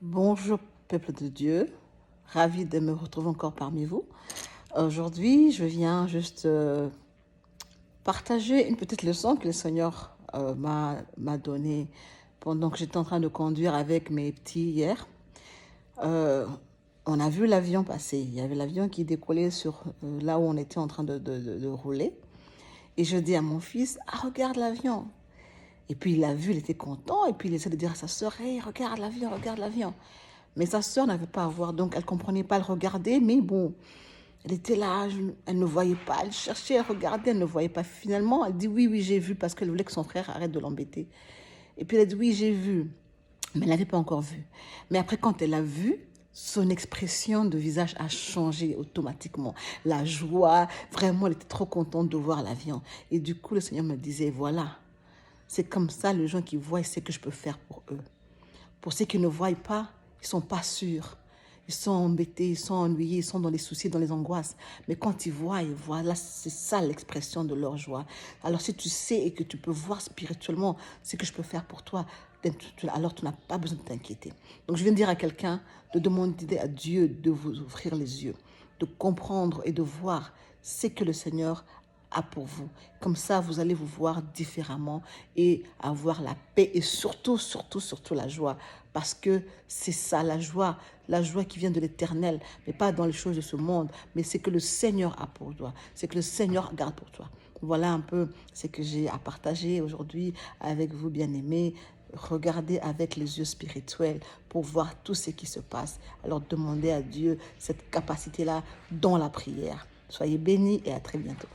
Bonjour peuple de Dieu, ravi de me retrouver encore parmi vous. Aujourd'hui, je viens juste partager une petite leçon que le Seigneur m'a donnée pendant que j'étais en train de conduire avec mes petits hier. Euh, on a vu l'avion passer, il y avait l'avion qui décollait sur là où on était en train de rouler. Et je dis à mon fils, ah regarde l'avion. Et puis il l'a vu, il était content, et puis il essaie de dire à sa sœur, hey, regarde l'avion, regarde l'avion. Mais sa sœur n'avait pas à voir, donc elle ne comprenait pas le regarder, mais bon, elle était là, elle ne voyait pas, elle cherchait à regarder, elle ne voyait pas. Finalement, elle dit oui, oui, j'ai vu, parce qu'elle voulait que son frère arrête de l'embêter. Et puis elle a dit oui, j'ai vu, mais elle n'avait pas encore vu. Mais après, quand elle a vu, son expression de visage a changé automatiquement. La joie, vraiment, elle était trop contente de voir l'avion. Et du coup, le Seigneur me disait, voilà, c'est comme ça, les gens qui voient, c'est ce que je peux faire pour eux. Pour ceux qui ne voient pas, ils ne sont pas sûrs. Ils sont embêtés, ils sont ennuyés, ils sont dans les soucis, dans les angoisses. Mais quand ils voient, là, c'est ça l'expression de leur joie. Alors si tu sais et que tu peux voir spirituellement ce que je peux faire pour toi, alors tu n'as pas besoin de t'inquiéter. Donc je viens de dire à quelqu'un de demander à Dieu de vous ouvrir les yeux, de comprendre et de voir ce que le Seigneur a pour vous. Comme ça, vous allez vous voir différemment et avoir la paix et surtout, surtout, surtout la joie. Parce que c'est ça, la joie qui vient de l'éternel, mais pas dans les choses de ce monde, mais c'est que le Seigneur a pour toi, c'est que le Seigneur garde pour toi. Voilà un peu ce que j'ai à partager aujourd'hui avec vous, bien-aimés. Regardez avec les yeux spirituels pour voir tout ce qui se passe. Alors demandez à Dieu cette capacité-là dans la prière. Soyez bénis et à très bientôt.